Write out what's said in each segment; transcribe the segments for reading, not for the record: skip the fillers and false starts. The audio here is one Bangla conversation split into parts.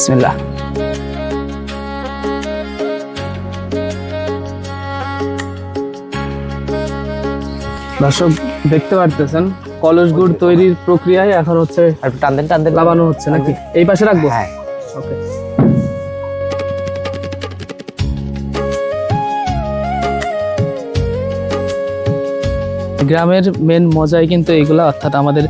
বিসমিল্লাহ। দর্শক দেখতে পারতেছেন কলস গুড় তৈরির প্রক্রিয়ায় এখন হচ্ছে টান দেন লাগানো হচ্ছে নাকি? এই পাশে রাখবো? হ্যাঁ। ওকে। গ্রামের মেন মজাই কিন্তু এইগুলা, অর্থাৎ আমাদের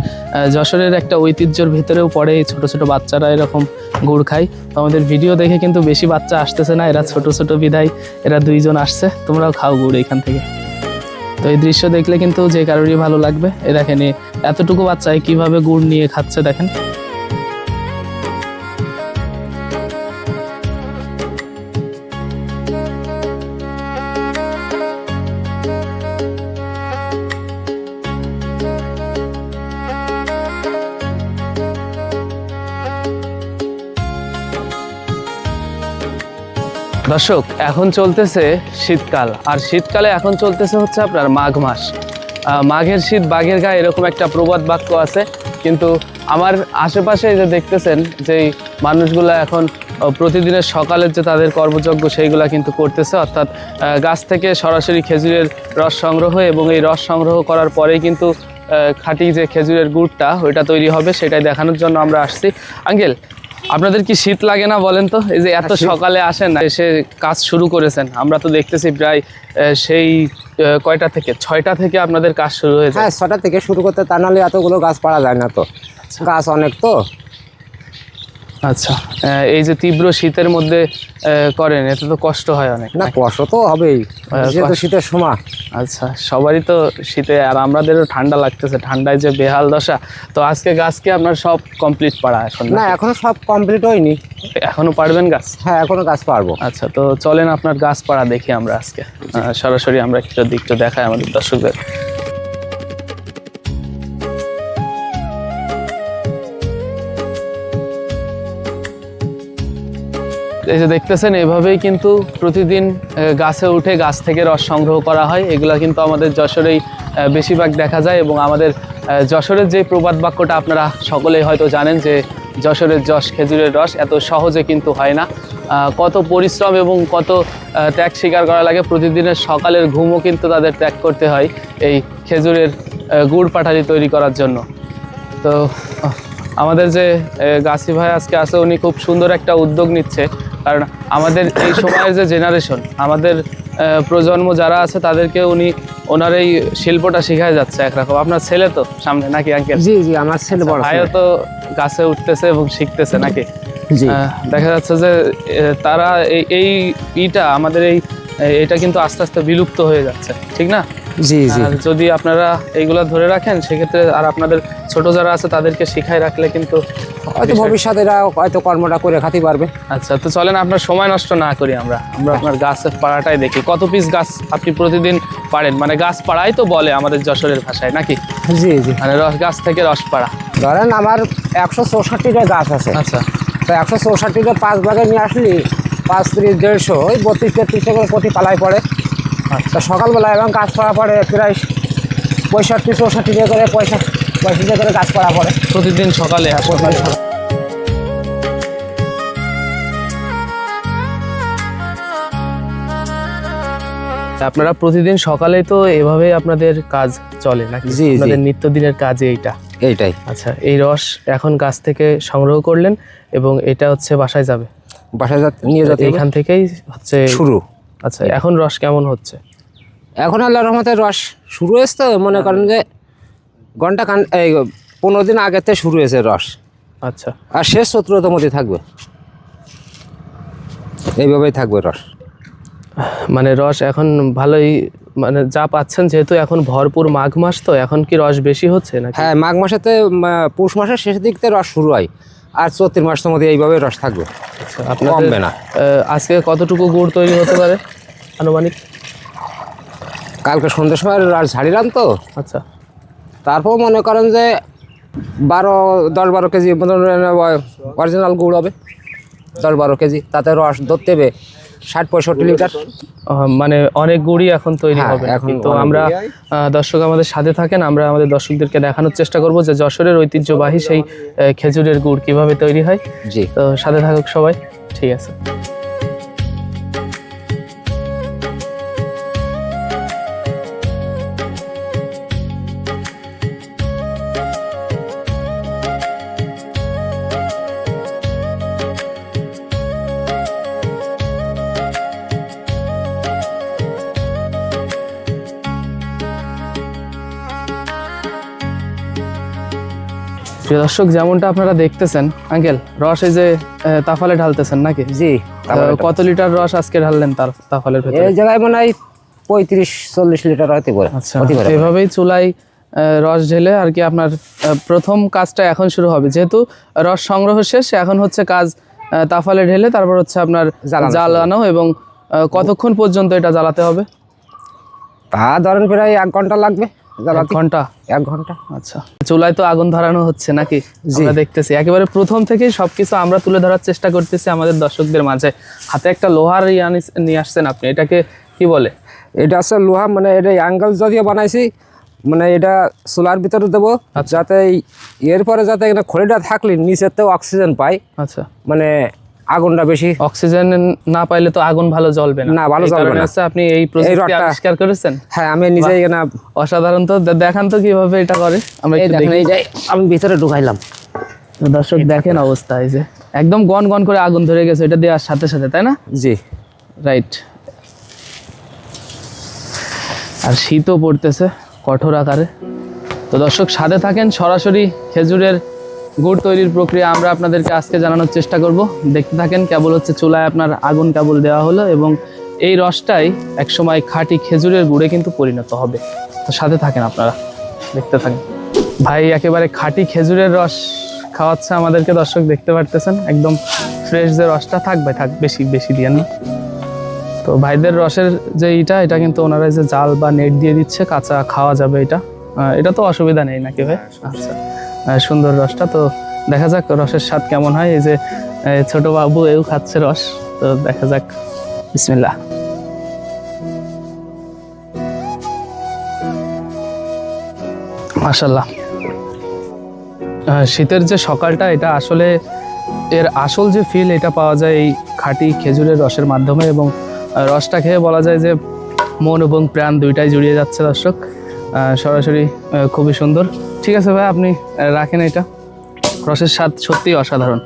যশোরের একটা ঐতিহ্যের ভিতরেও পড়ে এই ছোট ছোট বাচ্চারা এরকম গুড় খায়। তো আমাদের ভিডিও দেখে কিন্তু বেশি বাচ্চা আসতেছে না, এরা ছোট ছোট বিধায় এরা দুইজন আসছে। তোমরাও খাও গুড় এখান থেকে। তো এই দৃশ্য দেখলে কিন্তু যে কারোরই ভালো লাগবে। এ দেখেন এতটুকু বাচ্চায় কিভাবে গুড় নিয়ে খাচ্ছে দেখেন। দর্শক এখন চলতেছে শীতকাল, আর শীতকালে এখন চলতেছে হচ্ছে আপনার মাঘ মাস। মাঘের শীত বাঘের গায়ে, এরকম একটা প্রবাদ বাক্য আছে। কিন্তু আমার আশেপাশে যে দেখতেছেন যে মানুষগুলো এখন প্রতিদিনের সকালের যে তাদের কর্মযজ্ঞ সেইগুলা কিন্তু করতেছে, অর্থাৎ গাছ থেকে সরাসরি খেজুরের রস সংগ্রহ, এবং এই রস সংগ্রহ করার পরেই কিন্তু খাঁটি যে খেজুরের গুড়টা ওইটা তৈরি হবে, সেটাই দেখানোর জন্য আমরা আসছি। আঙ্কেল, আপনাদের কি শীত লাগে না বলেন তো? এই যে এত সকালে আসেন, এসে কাজ শুরু করেছেন, আমরা তো দেখতেছি প্রায় সেই কয়টা থেকে 6টা থেকে আপনাদের কাজ শুরু হয়ে যায়। হ্যাঁ, 6টা থেকে শুরু করতে, তা নাহলে এতগুলো গাছ পাড়া যায় না তো, গাছ অনেক তো। আচ্ছা, এই যে তীব্র শীতের মধ্যে করেন, এতে তো কষ্ট হয় অনেক। না, কষ্ট তো হবেই, যেহেতু শীতের সময়। আচ্ছা, সবারই তো শীতে, আর আমাদেরও ঠান্ডা লাগতেছে, ঠান্ডায় যে বেহাল দশা। তো আজকে গাছকে আপনার সব কমপ্লিট পাড়া এখন? না, এখনো সব কমপ্লিট হয়নি। এখনো পারবেন গাছ? হ্যাঁ, এখনো গাছ পারবো। আচ্ছা, তো চলেন আপনার গাছ পাড়া দেখি আমরা আজকে। সরাসরি আমরা কিছু দিকটা দেখাই আমাদের দর্শকদের। এই যে দেখতেছেন, এভাবেই কিন্তু প্রতিদিন গাছে উঠে গাছ থেকে রস সংগ্রহ করা হয়। এগুলা কিন্তু আমাদের যশোরেই বেশিরভাগ দেখা যায়। এবং আমাদের যশোরের যে প্রবাদ বাক্যটা আপনারা সকলেই হয়তো জানেন, যে যশোরের যশ খেজুরের রস, এত সহজে কিন্তু হয় না। কত পরিশ্রম এবং কত ত্যাগ স্বীকার করা লাগে। প্রতিদিনের সকালের ঘুমও কিন্তু তাদের ত্যাগ করতে হয় এই খেজুরের গুড় পাটালি তৈরি করার জন্য। তো আমাদের যে গাছি ভাই আজকে আছে, উনি খুব সুন্দর একটা উদ্যোগ নিচ্ছে। কারণ আমাদের এই সময়ের যে জেনারেশন, আমাদের প্রজন্ম যারা আছে, তাদেরকে উনি ওনার এই শিল্পটা শিখায় যাচ্ছে একরকম। আপনার ছেলে তো সামনে নাকি আঙ্কেল? জি জি, আমার ছেলে বড়। ভাইও তো গাছে উঠতেছে এবং শিখতেছে নাকি? জি। দেখা যাচ্ছে যে তারা এই ইটা আমাদের এটা কিন্তু আস্তে আস্তে বিলুপ্ত হয়ে যাচ্ছে, ঠিক না? জি জি। যদি আপনারা এইগুলা ধরে রাখেন, সেক্ষেত্রে আর আপনাদের ছোট যারা আছে তাদেরকে শিখাই রাখলে কিন্তু হয়তো ভবিষ্যতে এরা হয়তো কর্মটা করে খাতে পারবে। আচ্ছা, তো চলেন আপনার সময় নষ্ট না করি, আমরা আপনার গাছের পাড়াটাই দেখি। কত পিস গাছ আপনি প্রতিদিন পাড়েন? মানে গাছ পাড়াই তো বলে আমাদের যশোরের ভাষায় নাকি? জি জি। মানে গাছ থেকে রস পাড়া। ধরেন আমার 164টা গাছ আছে। আচ্ছা, তো 164টা 5 ভাগে নিয়ে আসলি 5, 30, 150, ওই 32-33 করে প্রতি পালায় পড়ে। আচ্ছা, সকালবেলা এবং গাছ পাড়া পড়ে প্রায় 65-64 করে 65 করে গাছ পাড়া পড়ে প্রতিদিন সকালে? আপনারা প্রতিদিন সকালেই তো এভাবেই আপনাদের কাজ চলে নাকি? জি, আপনাদের নিত্যদিনের কাজ এইটাই। আচ্ছা, এই রস এখন গাছ থেকে সংগ্রহ করলেন এবং এটা হচ্ছে বাসায় যাবে? বাসায় নিয়ে যেতে এখান থেকেই হচ্ছে শুরু। আচ্ছা, এখন রস কেমন হচ্ছে? এখন আল্লাহর রহমতে রস শুরু হয়েছে তো, মনে করেন যে ঘন্টা 15 দিন আগের থেকে শুরু হয়েছে রস। আচ্ছা, আর শেষ 17তম দিন থাকবে, এইভাবেই থাকবে রস। মানে রস এখন ভালোই মানে যা পাচ্ছেন, যেহেতু এখন ভরপুর মাঘ মাস, তো এখন কি রস বেশি হচ্ছে নাকি? হ্যাঁ, মাঘ মাসেতে, পৌষ মাসের শেষের দিক থেকে রস শুরু হয়, আর 34 মাসের মধ্যে এইভাবে রস থাকবে। আচ্ছা, আপনাদের কমবে না। আজকে কতটুকু গুড় তৈরি হতে পারে আনুমানিক? কালকে সন্ধ্যের সময় রস ঝাড়িলাম তো। আচ্ছা, তারপর মনে করেন যে 10-12 কেজি মতন অরিজিনাল গুড় হবে। 10-12 কেজি, তাতে রস ধরতে হবে 60-65 লিটার। মানে অনেক গুড়ই এখন তৈরি হ্যাঁ, হবে এখন তো অনেক আমরা দর্শক আমাদের সাথে থাকেন, আমরা আমাদের দর্শকদেরকে দেখানোর চেষ্টা করব যে যশোরের ঐতিহ্যবাহী সেই খেজুরের গুড় কিভাবে তৈরি হয়। জি। তো সাথে থাকুক সবাই, ঠিক আছে। প্রিয় দর্শক, যেমনটা আপনারা দেখতেছেন আঙ্কেল, রস এই যে তাফালে ঢালতেছেন নাকি? জি। কত লিটার রস আজকে ঢাললেন তার তাফালের ভেতরে? এই জায়গায় মনে হয় 35-40 লিটার হতে পারে। আচ্ছা, এভাবেই চুলায় রস ঢেলে আর কি আপনার প্রথম কাজটা এখন শুরু হবে, যেহেতু রস সংগ্রহ শেষ, এখন হচ্ছে কাজ তাফালে ঢেলে তারপর হচ্ছে আপনার জ্বালানো। এবং কতক্ষণ পর্যন্ত এটা জ্বালাতে হবে? তা ধরেন প্রায় 1 ঘন্টা লাগবে জ্বালাতে। 1 ঘন্টা? 1 ঘন্টা। আচ্ছা, চুলায় তো আগুন ধরানো হচ্ছে নাকি? আমরা দেখতেছি একেবারে প্রথম থেকেই সবকিছু আমরা তুলে ধরার চেষ্টা করতেছি আমাদের দর্শকদের মাঝে। হাতে একটা লোহার নিয়ে আসছেন আপনি, এটাকে কি বলে? এটা আছে লোহা, মানে এটা অ্যাঙ্গেল যদিও বানাইছি, মানে এটা চুলার ভিতরে দেবো যাতে এরপরে যাতে এখানে খড়িটা থাকলে নিচেতেও অক্সিজেন পায়। আচ্ছা, মানে আগুনটা বেশি। অক্সিজেন না পাইলে তো আগুন ভালো জ্বলবে না। না, ভালো জ্বলবে না। আপনি এই প্রযুক্তি আবিষ্কার করেছেন? হ্যাঁ, আমি নিজেই এখানে। অসাধারণ তো, দেখান তো কিভাবে এটা করে। আমরা একটু দেখি। এই যে আমি ভিতরে ঢুকাইলাম। দর্শক দেখেন অবস্থা, এই যে একদম গন গন করে আগুন ধরে গেছে এটা দেওয়ার সাথে সাথে, তাই না? জি, রাইট। আর শীতও পড়তেছে কঠোর আকারে। তো দর্শক সাথে থাকেন, সরাসরি খেজুরের গুড় তৈরির প্রক্রিয়া আমরা আপনাদেরকে আজকে জানানোর চেষ্টা করব। দেখতে থাকেন, কেবল হচ্ছে চুলায় আপনার আগুন কেবল দেওয়া হলো এবং এই রসটাই একসময় খাঁটি খেজুরের গুড়ে কিন্তু পরিণত হবে। তো সাথে থাকেন, আপনারা দেখতে থাকেন। ভাই একেবারে খাঁটি খেজুরের রস খাওয়াচ্ছে আমাদেরকে, দর্শক দেখতে পারতেছেন। একদম ফ্রেশ যে রসটা, থাক ভাই থাক, বেশি বেশি দিয়ে না। তো ভাইদের রসের যে এটা কিন্তু ওনারা যে জাল বা নেট দিয়ে দিচ্ছে, কাঁচা খাওয়া যাবে এটা। এটা তো অসুবিধা নেই নাকি ভাই? আচ্ছা, সুন্দর রসটা। তো দেখা যাক রসের স্বাদ কেমন হয়। এই যে ছোট বাবু এও খাচ্ছে রস, তো দেখা যাক। বিসমিল্লাহ। মাশাআল্লাহ। শীতের যে সকালটা, এটা আসলে এর আসল যে ফিল এটা পাওয়া যায় এই খাঁটি খেজুরের রসের মাধ্যমে। এবং রসটা খেয়ে বলা যায় যে মন এবং প্রাণ দুইটাই জুড়িয়ে যাচ্ছে দর্শক। সরাসরি খুবই সুন্দর। ঠিক আছে ভাই, আপনি রাখেন এটা। রসের স্বাদ সত্যিই অসাধারণ।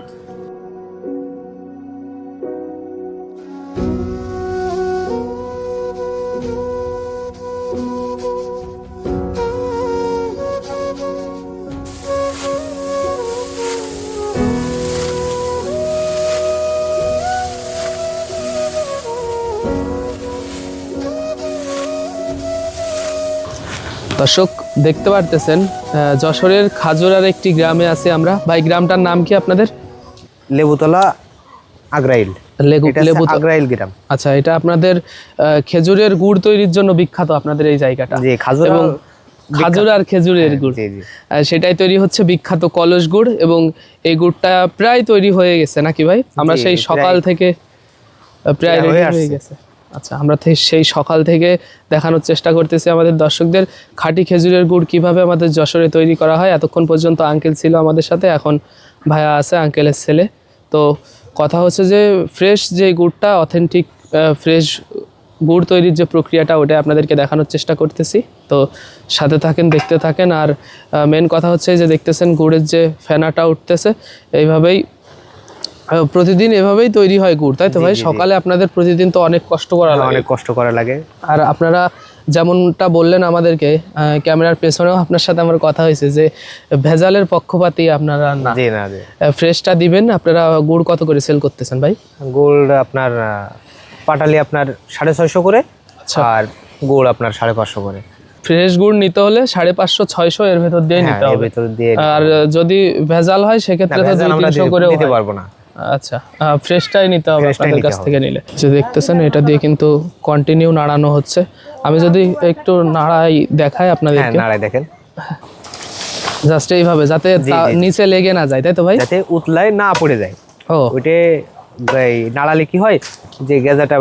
দর্শক দেখতে পারতেছেন যশোরের খাজুরার একটি গ্রামে আছে আমরা। ভাই গ্রামটার নাম কি আপনাদের? লেবুতলা আগ্রাইল। আগ্রাইল গ্রাম। আচ্ছা, এটা আপনাদের খেজুরের গুড় তৈরির জন্য বিখ্যাত আপনাদের এই জায়গাটা? জি, খাজুর আর খেজুরের গুড়, সেটাই তৈরি হচ্ছে বিখ্যাত কলস গুড়। এবং এই গুড়টা প্রায় তৈরি হয়ে গেছে নাকি ভাই? আমরা সেই সকাল থেকে প্রায় রেডি হয়ে গেছে। আচ্ছা, আমরা সেই সকাল থেকে দেখানোর চেষ্টা করতেছি আমাদের দর্শকদের খাঁটি খেজুরের গুড় কিভাবে আমাদের যশোরে তৈরি করা হয়। এতক্ষণ পর্যন্ত আঙ্কেল ছিল আমাদের সাথে, এখন ভাইয়া আছে, আঙ্কেলের ছেলে। তো কথা হচ্ছে যে ফ্রেশ যে গুড়টা, অথেন্টিক ফ্রেশ গুড় তৈরির যে প্রক্রিয়াটা, ওটা আপনাদেরকে দেখানোর চেষ্টা করতেছি। তো সাথে থাকেন, দেখতে থাকেন। আর মেন কথা হচ্ছে যে দেখতেছেন গুড়ের যে ফেনাটা উঠতেছে, এইভাবেই প্রতিদিন এভাবেই তৈরি হয় গুড়, তাই তো ভাই? সকালে আপনাদের প্রতিদিন তো অনেক কষ্ট করা লাগে। অনেক কষ্ট করা লাগে। আর আপনারা যেমনটা বললেন আমাদেরকে, ক্যামেরার পেছনেও আপনার সাথে আমার কথা হয়েছে যে ভেজালের পক্ষপাতী আপনারা না। জি না, ফ্রেশটা দিবেন। আপনারা গুড় কত করে সেল করতেছেন ভাই? গুড় আপনার পাটালি আপনার 650 করে। আচ্ছা, আর গুড় আপনার 550 করে। ফ্রেশ গুড় নিতে হলে 550-600 এর ভেতর দিয়ে নিতে হবে। আর যদি ভেজাল হয় সেক্ষেত্রে তো 200-300 করে দিতে পারবো না। আচ্ছা, ফ্রেশটাই নিতে হবে আপনাদের কাছ থেকে নিলে। যে দেখতেছেন এটা দিয়ে কিন্তু কন্টিনিউ নাড়ানো হচ্ছে। আমি যদি একটু নাড়াই দেখাই আপনাদেরকে, নাড়াই দেখেন, জাস্ট এইভাবে, যাতে নিচে লেগে না যায়, তাই তো ভাই? যাতে উতলায় না পড়ে যায়। ও, ওইটা এই নাড়ালে কি হয় যে গেজাটা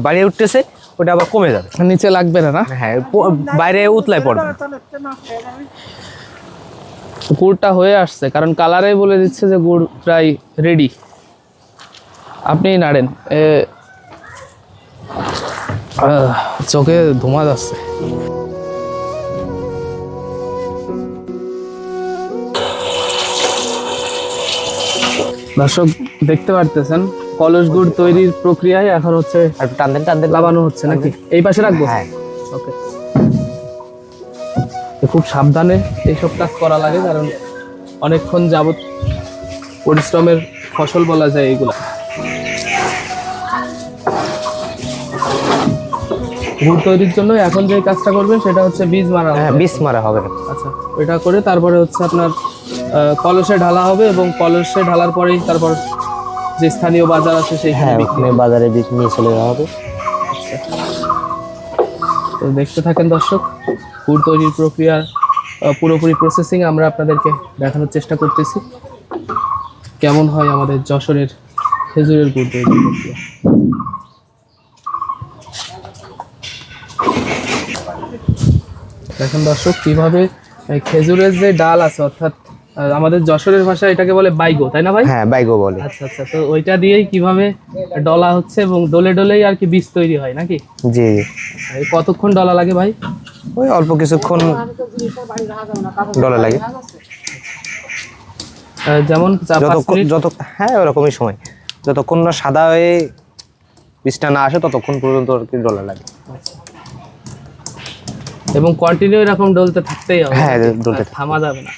বাড়িয়ে উঠতেছে ওটা আবার কমে যাবে। নিচে লাগবে না, না? হ্যাঁ, বাইরে উতলায় পড়বে না। গুড়টা হয়ে আসছে, কারণ কালারেই বলে দিচ্ছে যে গুড় প্রায় রেডি। আপনি নাড়েন। চোখে ধোঁয়া যাচ্ছে। দর্শক দেখতে পারতেছেন কলস গুড় তৈরির প্রক্রিয়ায় এখন হচ্ছে আর টান দেন লাগানো হচ্ছে নাকি? এই পাশে রাখবো? হ্যাঁ। ওকে। খুব সাবধানে এইসব কাজ করা লাগে, কারণ অনেকক্ষণ যাবত পরিশ্রমের ফসল বলা যায় এইগুলা। গুড় তৈরির জন্য এখন যে কাজটা করবেন সেটা হচ্ছে বীজ মারা হবে। হ্যাঁ, বিষ মারা হবে। আচ্ছা, ওইটা করে তারপরে হচ্ছে আপনার কলসে ঢালা হবে, এবং কলসে ঢালার পরেই তারপর যে স্থানীয় বাজার আছে সেইখানে বিক্রি হবে। বাজারে বীজ নিয়ে চলে যাওয়া হবে। তো দেখতে থাকেন দর্শক, গুড় তৈরির প্রক্রিয়া পুরোপুরি প্রসেসিং আমরা আপনাদেরকে দেখানোর চেষ্টা করতেছি কেমন হয় আমাদের যশোরের খেজুরের গুড় তৈরির প্রক্রিয়া। দেখেন দর্শক কিভাবে খেজুরের যে ডাল আছে, অর্থাৎ আমাদের যশোরের ভাষায় এটাকে বলে বাইগো, তাই না ভাই? হ্যাঁ, বাইগো বলে। আচ্ছা আচ্ছা, তো ওইটা দিয়েই কিভাবে ডলা হচ্ছে এবং ডলে ডলেই আর কি বীজ তৈরি হয় নাকি? জি, এই কতক্ষণ ডলা লাগে ভাই? ওই অল্প কিছুক্ষণ ডলা লাগে। যেমন 4-5 মিনিট? হ্যাঁ, ওরকমই সময়। যতক্ষণ না সাদা হয়ে বীজটা না আসে ততক্ষণ পর্যন্ত আর কি ডলা লাগে। এবং কন্টিনিউ এরকম ডলতে থাকতেই হবে? হ্যাঁ, ডলতে থামা যাবে না।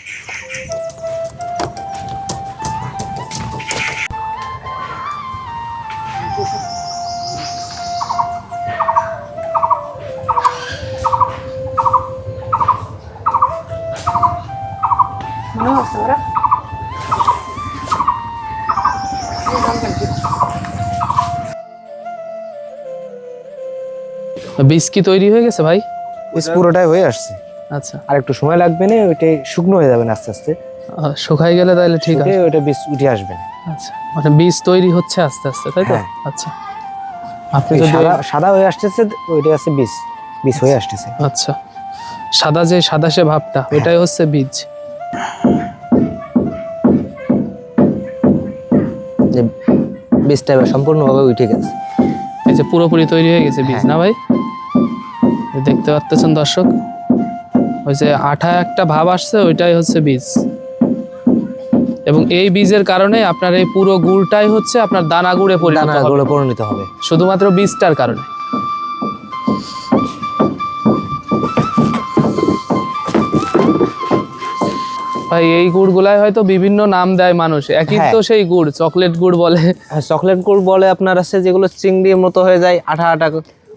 বীজ কি তৈরি হয়ে গেছে ভাই? বীজ পুরোটাই হয়ে আসছে। আচ্ছা, আর একটু সময় লাগবে না, ওইটাই শুকনো হয়ে যাবে আস্তে আস্তে। শুকাই গেলে তাহলে ঠিক আছে। ওইটা বীজ উঠে আসবে। আচ্ছা, মানে বীজ তৈরি হচ্ছে আস্তে আস্তে, তাই তো? হ্যাঁ। আচ্ছা, আপনি এই যদি সাদা হয়ে আসতেছে ওইটা আছে বীজ হয়ে আসতেছে। আচ্ছা, সাদা যে সাদা সে ভাবটা ওইটাই হচ্ছে বীজ। যে বীজটা সম্পূর্ণভাবে উঠে গেছে। এই যে পুরোপুরি তৈরি হয়ে গেছে বীজ, না ভাই? দেখতে পাচ্ছেন দর্শক, ওই যে আঠা একটা ভাব আসছে ওইটাই হচ্ছে বীজ, এবং এই বীজের কারণে আপনার এই পুরো গুড়টাই হচ্ছে আপনার দানা গুড়ে পরিণত হবে শুধুমাত্র বীজটার কারণে। ভাই এই গুড়গুলাই হয়তো বিভিন্ন নাম দেয় মানুষ, একই তো সেই গুড়, চকলেট গুড় বলে। হ্যাঁ, চকলেট গুড় বলে। আপনার আছে যেগুলো চিংড়ির মতো হয়ে যায় আঠা আঠা,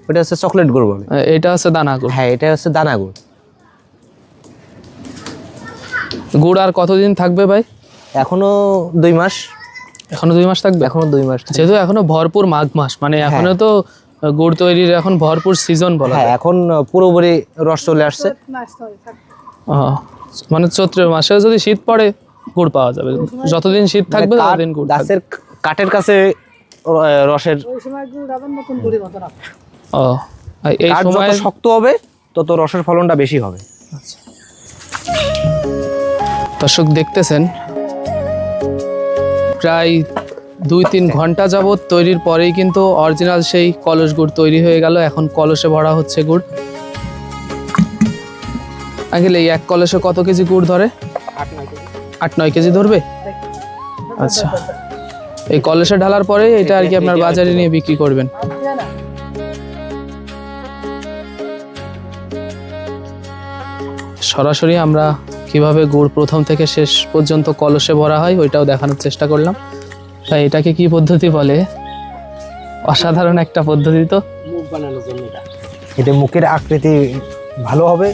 ওটা হচ্ছে চকলেট গুড় বলে। এটা হচ্ছে দানা গুড়। হ্যাঁ, এটা হচ্ছে দানা গুড়। গুড় আর কতদিন থাকবে ভাই? এখনো 2 মাস। এখনো 2 মাস থাকবে? এখনো 2 মাস। যেহেতু এখনো ভরপুর মাঘ মাস, মানে এখনো তো গুড় তৈরির এখন ভরপুর সিজন বলা হ্যাঁ, যায়। এখন পুরোপুরি রস চলে আসছে। মানে চৈত্রের মাসে যদি শীত পড়ে গুড় পাওয়া যাবে, যতদিন শীত থাকবে ততদিন গুড় থাকবে। গাছের কাঠের কাছে রসের এই কাঠ সময় যত শক্ত হবে তত রসের ফলনটা বেশি হবে। দর্শক দেখতেছেন প্রায় 2-3 ঘন্টা যাবত তৈরির পরেই কিন্তু অরিজিনাল সেই কলস গুড় তৈরি হয়ে গেল। এখন কলসে ভরা হচ্ছে গুড়। আঙ্কেল, এই এক কলসে কত কেজি গুড় ধরে? 8-9 কেজি ধরবে। আচ্ছা, এই কলসে ঢালার পরে এটা আর কি আপনার বাজারে নিয়ে বিক্রি করবেন? সরাসরি আমরা কিভাবে গুড় প্রথম থেকে শেষ পর্যন্ত কলসে ভরা হয় ওইটাও দেখানোর চেষ্টা করলাম। তাই এটাকে কি পদ্ধতি বলে? অসাধারণ একটা পদ্ধতি তো। এটা মুখের আকৃতি ভালো হবে।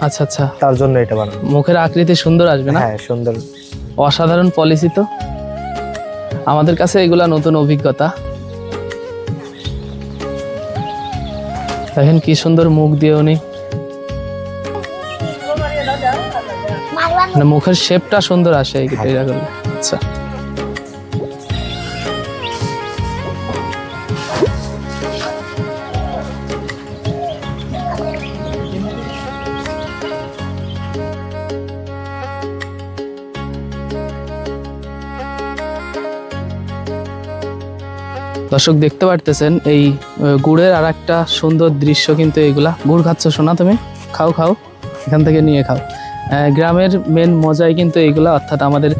আচ্ছা আচ্ছা, তার জন্য এটা বানানো। মুখের আকৃতি সুন্দর আসবে না? হ্যাঁ, সুন্দর। অসাধারণ পলিসি তো। আমাদের কাছে এগুলা নতুন অভিজ্ঞতা। দেখেন কি সুন্দর মুখ দিয়ে উনি, মানে মুখের শেপটা সুন্দর আসে এই এটা করলে। আচ্ছা, দর্শক দেখতে পারতেছেন এই গুড়ের আর একটা সুন্দর দৃশ্য কিন্তু এইগুলা। গুড় খাচ্ছ শোনা তুমি? খাও খাও, এখান থেকে নিয়ে খাও। গ্রামের মেন মজাই কিন্তু এইগুলা, অর্থাৎ আমাদের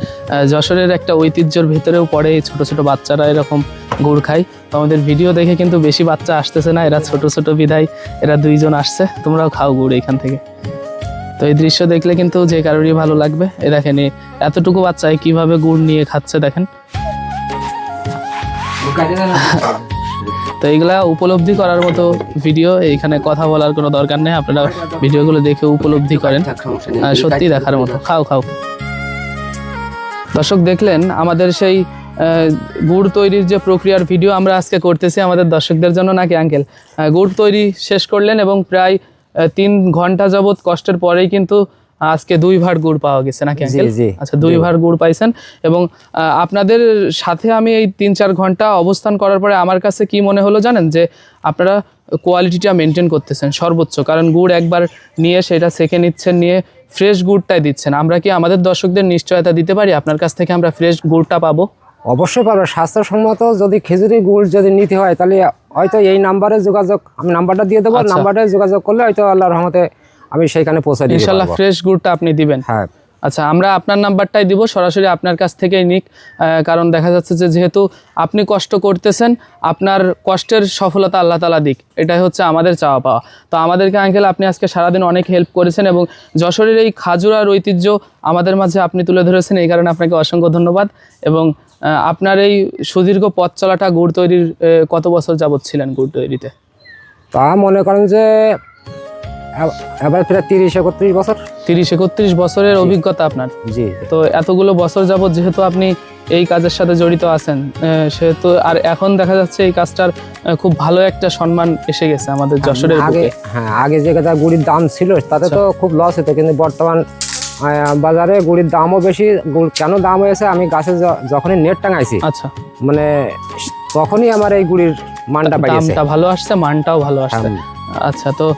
যশোরের একটা ঐতিহ্যর ভিতরেও পড়ে এই ছোটো ছোটো বাচ্চারা এরকম গুড় খায়। তো আমাদের ভিডিও দেখে কিন্তু বেশি বাচ্চা আসতেছে না, এরা ছোট ছোট বিধায় এরা 2 জন আসছে। তোমরাও খাও গুড় এখান থেকে। তো এই দৃশ্য দেখলে কিন্তু যে কারোরই ভালো লাগবে। এ দেখেন এতটুকু বাচ্চায় কিভাবে গুড় নিয়ে খাচ্ছে দেখেন। তো এইগুলা উপলব্ধি করার মতো ভিডিও, এইখানে কথা বলার কোনো দরকার নেই, আপনারা ভিডিওগুলো দেখে উপলব্ধি করেন, সত্যি দেখার মতো। খাও খাও। দর্শক দেখলেন আমাদের সেই গুড় তৈরির যে প্রক্রিয়ার ভিডিও আমরা আজকে করতেছি আমাদের দর্শকদের জন্য, নাকি আঙ্কেল? গুড় তৈরি শেষ করলেন এবং প্রায় 3 ঘন্টা যাবত কষ্টের পরেই কিন্তু আজকে 2 ভাঁড় গুড় পাওয়া গেছে, নাকি আঙ্কেল? আচ্ছা, 2 ভাঁড় গুড় পাইছেন। এবং আপনাদের সাথে আমি এই 3-4 ঘন্টা অবস্থান করার পরে আমার কাছে কি মনে হলো জানেন, যে আপনারা কোয়ালিটিটা মেনটেন করতেছেন সর্বোচ্চ। কারণ গুড় একবার নিয়ে সেটা সেকে নিচ্ছেন, নিয়ে ফ্রেশ গুড়টাই দিচ্ছেন। আমরা কি আমাদের দর্শকদের নিশ্চয়তা দিতে পারি আপনার কাছ থেকে আমরা ফ্রেশ গুড়টা পাবো? অবশ্যই পারবে। স্বাস্থ্যসম্মত যদি খেজুরি গুড় যদি নিতে হয় তাহলে হয়তো এই নাম্বারে যোগাযোগ, আমি নাম্বারটা দিয়ে দেবো, নাম্বারে যোগাযোগ করলে হয়তো আল্লাহর রহমতে আমি সেইখানে পৌঁছে দিই ইনশাআল্লাহ। ফ্রেশ গুড়টা আপনি দিবেন? হ্যাঁ। আচ্ছা, আমরা আপনার নাম্বারটাই দিব, সরাসরি আপনার কাছ থেকেই নিক। কারণ দেখা যাচ্ছে যে যেহেতু আপনি কষ্ট করতেছেন, আপনার কষ্টের সফলতা আল্লাহ তাআলা দিক, এটাই হচ্ছে আমাদের চাওয়া পাওয়া। তো আমাদেরকে আঙ্কেল আপনি আজকে সারাদিন অনেক হেল্প করেছেন এবং যশোরের এই খাজুরার ঐতিহ্য আমাদের মাঝে আপনি তুলে ধরেছেন, এই কারণে আপনাকে অসংখ্য ধন্যবাদ। এবং আপনার এই সুদীর্ঘ পথ চলাটা গুড় তৈরির কত বছর যাবত ছিলেন গুড় তৈরিতে? তা মনে করেন যে এবার প্রায় 30-31 বছর। 30-31 বছরের অভিজ্ঞতা আপনার? জি। তো এতগুলো বছর যাবত যেহেতু আপনি এই কাজের সাথে জড়িত আছেন, সেহেতু আর এখন দেখা যাচ্ছে এই কাজটার খুব ভালো একটা সম্মান এসে গেছে আমাদের যশোরের আগে। বুকে। হ্যাঁ, আগে যে কথা গুড়ির দাম ছিল তাতে তো খুব লস হতো, কিন্তু বর্তমান বাজারে গুড়ির দামও বেশি। গুড় কেন দাম হয়েছে, আমি গাছে যখনই নেট টাঙাইছি, আচ্ছা, মানে তখনই আমার এই গুড়ির মানটা বাড়িয়েছে। দামটা ভালো আসছে, মানটাও ভালো আসছে। আচ্ছা, তো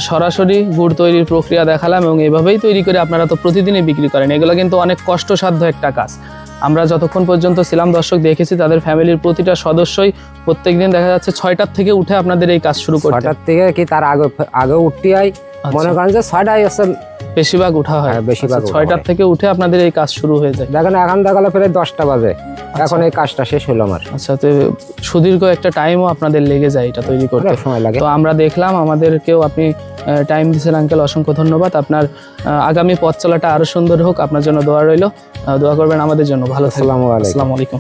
সরাসরি গুড় তৈরির প্রক্রিয়া দেখালাম এবং এভাবেই তৈরি করে আপনারা তো প্রতিদিনই বিক্রি করেন। এগুলো কিন্তু অনেক কষ্টসাধ্য একটা কাজ। আমরা যতক্ষণ পর্যন্ত ছিলাম দর্শক দেখেছি তাদের ফ্যামিলির প্রতিটা সদস্যই প্রত্যেকদিন দেখা যাচ্ছে 6টার থেকে উঠে আপনাদের এই কাজ শুরু করতে। 6টার থেকে কি তার আগে উঠতে হয়, মনে করেন যে 6টায় হচ্ছে বেশিরভাগ উঠা হয়। বেশিরভাগ 6টার থেকে উঠে আপনাদের এই কাজ শুরু হয়ে যায়। দেখেন এখন দেখালে প্রায় 10টা বাজে, এখন এই কাজটা শেষ হলো আমার। আচ্ছা, তো সুদীর্ঘ একটা টাইমও আপনাদের লেগে যায় এটা তৈরি করতে, সময় লাগে। তো আমরা দেখলাম আমাদেরকেও আপনি টাইম দিয়েছেন আঙ্কেল, অসংখ্য ধন্যবাদ। আপনার আগামী পথ চলাটা আরো সুন্দর হোক, আপনার জন্য দোয়া রইল। দোয়া করবেন আমাদের জন্য। ভালো থাকবেন। আসসালামু আলাইকুম। আসসালামু আলাইকুম।